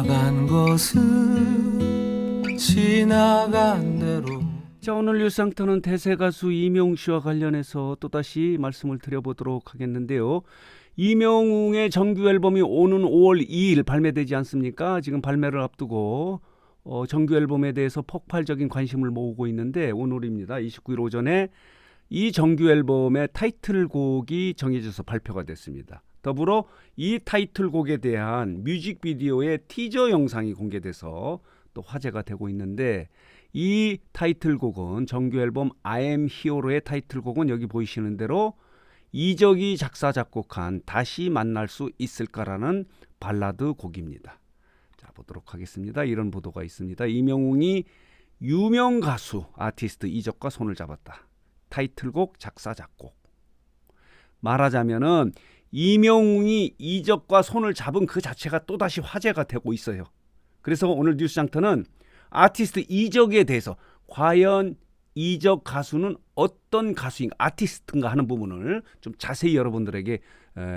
지나간 것은 지나간 대로. 자, 오늘 뉴스상터는 대세 가수 이명웅 씨와 관련해서 또다시 말씀을 드려보도록 하겠는데요. 이명웅의 정규 앨범이 오는 5월 2일 발매되지 않습니까? 지금 발매를 앞두고 정규 앨범에 대해서 폭발적인 관심을 모으고 있는데, 오늘입니다. 29일 오전에 이 정규 앨범의 타이틀곡이 정해져서 발표가 됐습니다. 더불어 이 타이틀곡에 대한 뮤직비디오의 티저 영상이 공개돼서 또 화제가 되고 있는데, 이 타이틀곡은 정규 앨범 I am Hero의 타이틀곡은 여기 보이시는 대로 이적이 작사 작곡한 다시 만날 수 있을까라는 발라드 곡입니다. 자, 보도록 하겠습니다. 이런 보도가 있습니다. 이명웅이 유명 가수 아티스트 이적과 손을 잡았다. 타이틀곡 작사 작곡. 말하자면은 이명웅이 이적과 손을 잡은 그 자체가 또다시 화제가 되고 있어요. 그래서 오늘 뉴스장터는 아티스트 이적에 대해서 과연 이적 가수는 어떤 가수인가, 아티스트인가 하는 부분을 좀 자세히 여러분들에게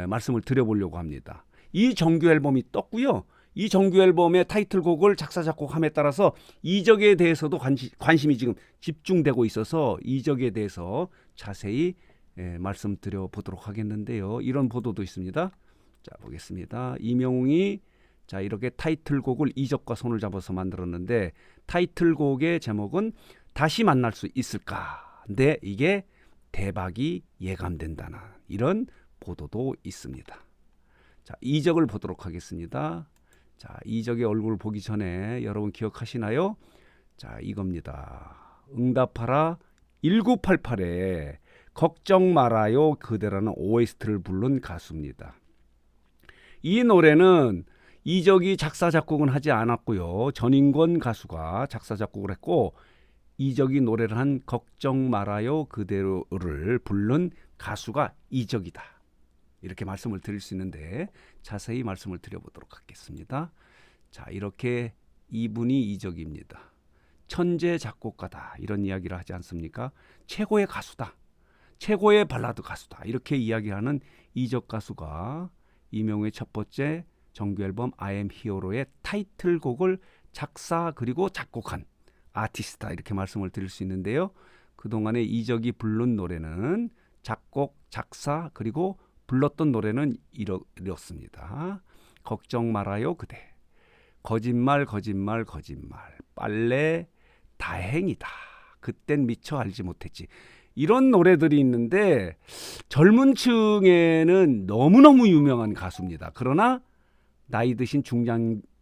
말씀을 드려보려고 합니다. 이 정규 앨범이 떴고요. 이 정규 앨범의 타이틀곡을 작사 작곡함에 따라서 이적에 대해서도 관심이 지금 집중되고 있어서 이적에 대해서 자세히 말씀드려 보도록 하겠는데요. 이런 보도도 있습니다. 자, 보겠습니다. 이명웅이 자, 이렇게 타이틀곡을 이적과 손을 잡아서 만들었는데, 타이틀곡의 제목은 다시 만날 수 있을까? 근데 이게 대박이 예감된다는 이런 보도도 있습니다. 자, 이적을 보도록 하겠습니다. 자, 이적의 얼굴을 보기 전에 여러분 기억하시나요? 자, 이겁니다. 응답하라 1988에 걱정 말아요 그대라는 OST를 부른 가수입니다. 이 노래는 이적이 작사 작곡은 하지 않았고요. 전인권 가수가 작사 작곡을 했고, 이적이 노래를 한 걱정 말아요 그대로를 부른 가수가 이적이다. 이렇게 말씀을 드릴 수 있는데 자세히 말씀을 드려보도록 하겠습니다. 자, 이렇게 이분이 이적입니다. 천재 작곡가다 이런 이야기를 하지 않습니까? 최고의 가수다. 최고의 발라드 가수다. 이렇게 이야기하는 이적 가수가 이명웅의 첫 번째 정규 앨범 I am Hero의 타이틀곡을 작사 그리고 작곡한 아티스트다 이렇게 말씀을 드릴 수 있는데요. 그동안에 이적이 부른 노래는 작곡, 작사 그리고 불렀던 노래는 이렇습니다. 걱정 말아요 그대, 거짓말 거짓말 거짓말, 빨래 다행이다, 그땐 미처 알지 못했지. 이런 노래들이 있는데 젊은 층에는 너무너무 유명한 가수입니다. 그러나 나이 드신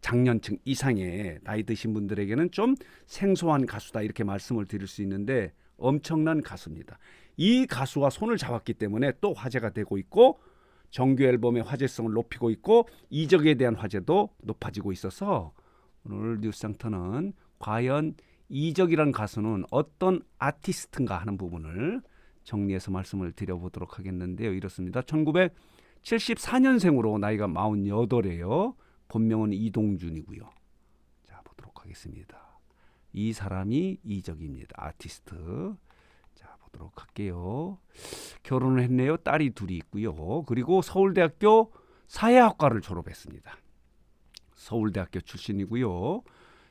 장년층 이상의 나이 드신 분들에게는 좀 생소한 가수다 이렇게 말씀을 드릴 수 있는데, 엄청난 가수입니다. 이 가수와 손을 잡았기 때문에 또 화제가 되고 있고, 정규 앨범의 화제성을 높이고 있고, 이적에 대한 화제도 높아지고 있어서 오늘 뉴스상터는 과연 이적이라는 가수는 어떤 아티스트인가 하는 부분을 정리해서 말씀을 드려보도록 하겠는데요. 이렇습니다. 1974년생으로 나이가 48이에요. 본명은 이동준이고요. 자, 보도록 하겠습니다. 이 사람이 이적입니다. 아티스트. 자, 보도록 할게요. 결혼을 했네요. 딸이 둘이 있고요. 그리고 서울대학교 사회학과를 졸업했습니다. 서울대학교 출신이고요.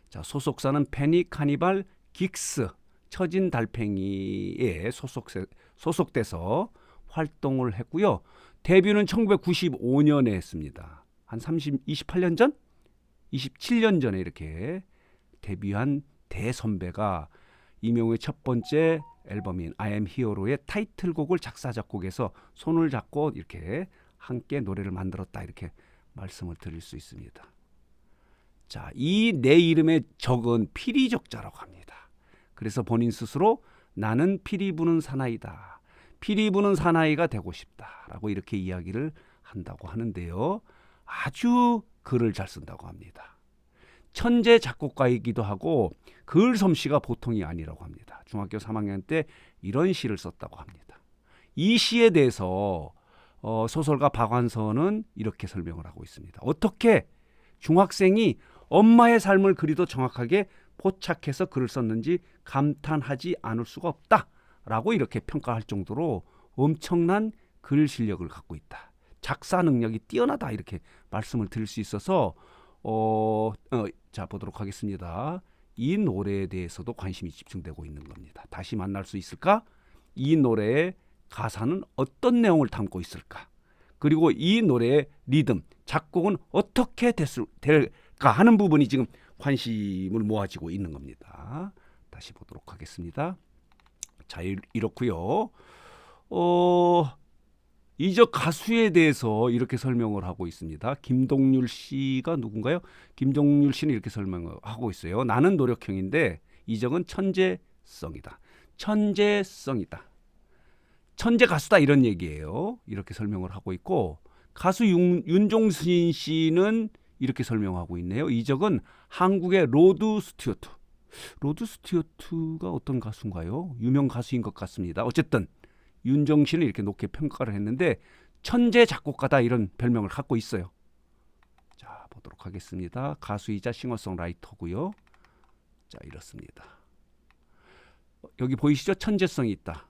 자, 소속사는 패닉 카니발 긱스 처진 달팽이에 소속돼서 활동을 했고요. 데뷔는 1995년에 했습니다. 한 28년 전? 27년 전에 이렇게 데뷔한 대선배가 이명웅의 첫 번째 앨범인 I am Hero의 타이틀곡을 작사 작곡해서 손을 잡고 이렇게 함께 노래를 만들었다 이렇게 말씀을 드릴 수 있습니다. 자, 이 내 이름의 적은 피리적자라고 합니다. 그래서 본인 스스로 나는 피리 부는 사나이다, 피리 부는 사나이가 되고 싶다라고 이렇게 이야기를 한다고 하는데요. 아주 글을 잘 쓴다고 합니다. 천재 작곡가이기도 하고 글 솜씨가 보통이 아니라고 합니다. 중학교 3학년 때 이런 시를 썼다고 합니다. 이 시에 대해서 소설가 박완서는 이렇게 설명을 하고 있습니다. 어떻게 중학생이 엄마의 삶을 그리도 정확하게 포착해서 글을 썼는지 감탄하지 않을 수가 없다라고 이렇게 평가할 정도로 엄청난 글 실력을 갖고 있다. 작사 능력이 뛰어나다 이렇게 말씀을 드릴 수 있어서 자 보도록 하겠습니다. 이 노래에 대해서도 관심이 집중되고 있는 겁니다. 다시 만날 수 있을까? 이 노래의 가사는 어떤 내용을 담고 있을까? 그리고 이 노래의 리듬, 작곡은 어떻게 될까 하는 부분이 지금 관심을 모아지고 있는 겁니다. 다시 보도록 하겠습니다. 자, 이렇고요. 이적 가수에 대해서 이렇게 설명을 하고 있습니다. 김동률 씨가 누군가요? 김동률 씨는 이렇게 설명을 하고 있어요. 나는 노력형인데 이적은 천재성이다. 천재성이다. 천재 가수다 이런 얘기예요. 이렇게 설명을 하고 있고 가수 윤종신 씨는 이렇게 설명하고 있네요. 이적은 한국의 로드 스튜어트. 로드 스튜어트가 어떤 가수인가요? 유명 가수인 것 같습니다. 어쨌든 윤종신을 이렇게 높게 평가를 했는데 천재 작곡가다 이런 별명을 갖고 있어요. 자 보도록 하겠습니다. 가수이자 싱어송라이터고요. 자 이렇습니다. 여기 보이시죠? 천재성이 있다.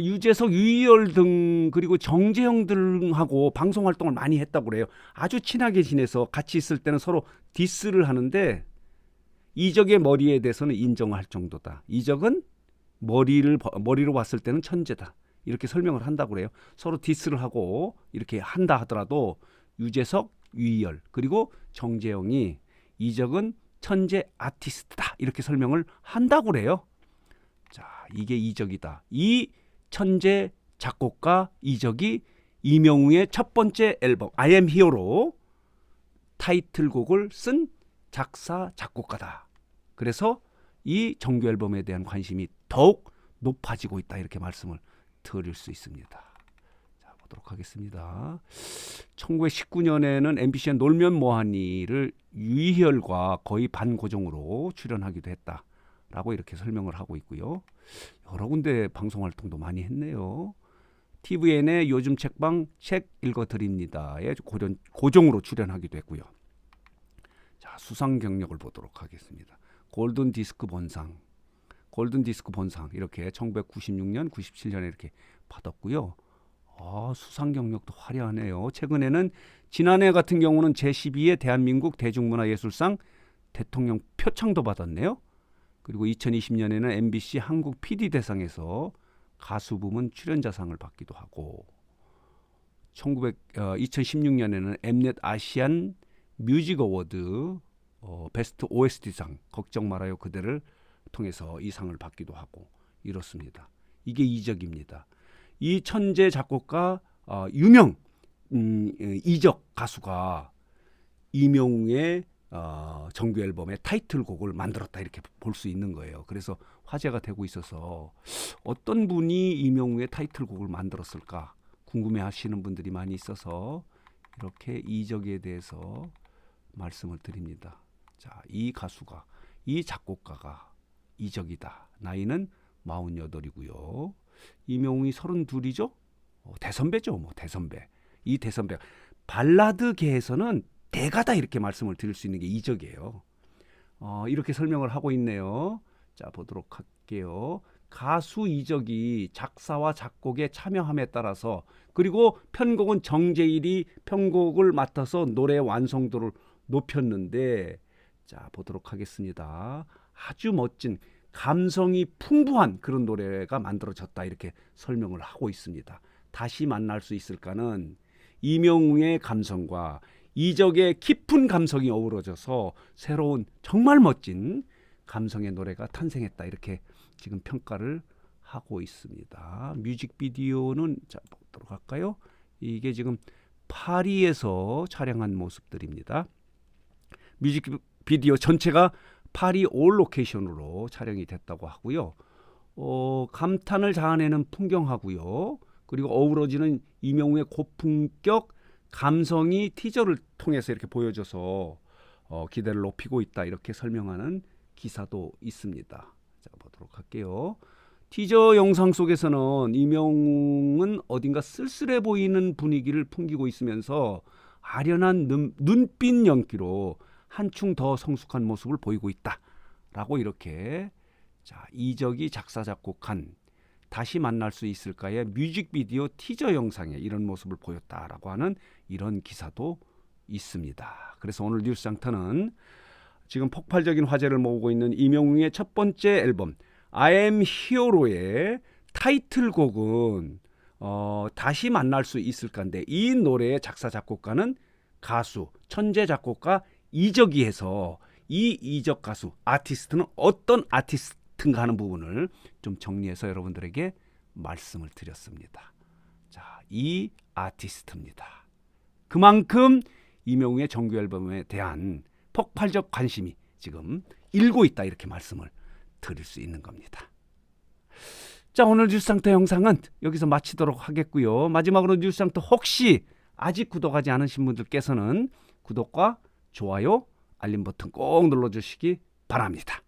유재석, 유희열 등 그리고 정재영 등하고 방송 활동을 많이 했다고 그래요. 아주 친하게 지내서 같이 있을 때는 서로 디스를 하는데 이적의 머리에 대해서는 인정할 정도다. 이적은 머리로 봤을 때는 천재다. 이렇게 설명을 한다고 그래요. 서로 디스를 하고 이렇게 한다 하더라도 유재석, 유희열 그리고 정재영이 이적은 천재 아티스트다. 이렇게 설명을 한다고 그래요. 자, 이게 이적이다. 이 천재 작곡가 이적이 이명웅의 첫 번째 앨범 I am Hero로 타이틀곡을 쓴 작사 작곡가다. 그래서 이 정규 앨범에 대한 관심이 더욱 높아지고 있다. 이렇게 말씀을 드릴 수 있습니다. 자, 보도록 하겠습니다. 1919년에는 MBC의 놀면 뭐하니를 유희열과 거의 반고정으로 출연하기도 했다. 라고 이렇게 설명을 하고 있고요. 여러 군데 방송 활동도 많이 했네요. TVN의 요즘 책방 책 읽어드립니다에 고정으로 출연하기도 했고요. 자, 수상 경력을 보도록 하겠습니다. 골든 디스크 본상 이렇게 1996년, 97년에 이렇게 받았고요. 수상 경력도 화려하네요. 최근에는 지난해 같은 경우는 제12회 대한민국 대중문화예술상 대통령 표창도 받았네요. 그리고 2020년에는 MBC 한국 PD대상에서 가수 부문 출연자상을 받기도 하고 2016년에는 엠넷 아시안 뮤직 어워드 베스트 OST상 걱정 말아요 그대를 통해서 이 상을 받기도 하고 이렇습니다. 이게 이적입니다. 이 천재 작곡가 유명 이적 가수가 이명웅의 정규 앨범의 타이틀곡을 만들었다 이렇게 볼 수 있는 거예요. 그래서 화제가 되고 있어서 어떤 분이 이명웅의 타이틀곡을 만들었을까 궁금해하시는 분들이 많이 있어서 이렇게 이적에 대해서 말씀을 드립니다. 자, 이 가수가 이 작곡가가 이적이다. 나이는 48이고요. 이명웅이 32이죠. 대선배죠. 대선배. 이 대선배 발라드계에서는 대가다 이렇게 말씀을 드릴 수 있는 게 이적이에요. 이렇게 설명을 하고 있네요. 자, 보도록 할게요. 가수 이적이 작사와 작곡에 참여함에 따라서 그리고 편곡은 정재일이 편곡을 맡아서 노래 완성도를 높였는데 자, 보도록 하겠습니다. 아주 멋진 감성이 풍부한 그런 노래가 만들어졌다 이렇게 설명을 하고 있습니다. 다시 만날 수 있을까는 이명웅의 감성과 이적의 깊은 감성이 어우러져서 새로운 정말 멋진 감성의 노래가 탄생했다 이렇게 지금 평가를 하고 있습니다. 뮤직비디오는 자 보도록 할까요? 이게 지금 파리에서 촬영한 모습들입니다. 뮤직비디오 전체가 파리 올 로케이션으로 촬영이 됐다고 하고요. 감탄을 자아내는 풍경하고요. 그리고 어우러지는 이명웅의 고품격 감성이 티저를 통해서 이렇게 보여져서 기대를 높이고 있다 이렇게 설명하는 기사도 있습니다. 자, 보도록 할게요. 티저 영상 속에서는 이명웅은 어딘가 쓸쓸해 보이는 분위기를 풍기고 있으면서 아련한 눈빛 연기로 한층 더 성숙한 모습을 보이고 있다라고 이렇게 자, 이적이 작사 작곡한 다시 만날 수 있을까의 뮤직비디오 티저 영상에 이런 모습을 보였다라고 하는 이런 기사도 있습니다. 그래서 오늘 뉴스장터는 지금 폭발적인 화제를 모으고 있는 이명웅의 첫 번째 앨범 I Am Hero의 타이틀곡은 다시 만날 수 있을까인데 이 노래의 작사 작곡가는 가수 천재 작곡가 이적이 해서 이 이적 가수 아티스트는 어떤 아티스트인가 하는 부분을 좀 정리해서 여러분들에게 말씀을 드렸습니다. 자, 이 아티스트입니다. 그만큼 이명웅의 정규 앨범에 대한 폭발적 관심이 지금 일고 있다 이렇게 말씀을 드릴 수 있는 겁니다. 자, 오늘 뉴스상터 영상은 여기서 마치도록 하겠고요. 마지막으로 뉴스상터 혹시 아직 구독하지 않으신 분들께서는 구독과 좋아요, 알림 버튼 꼭 눌러주시기 바랍니다.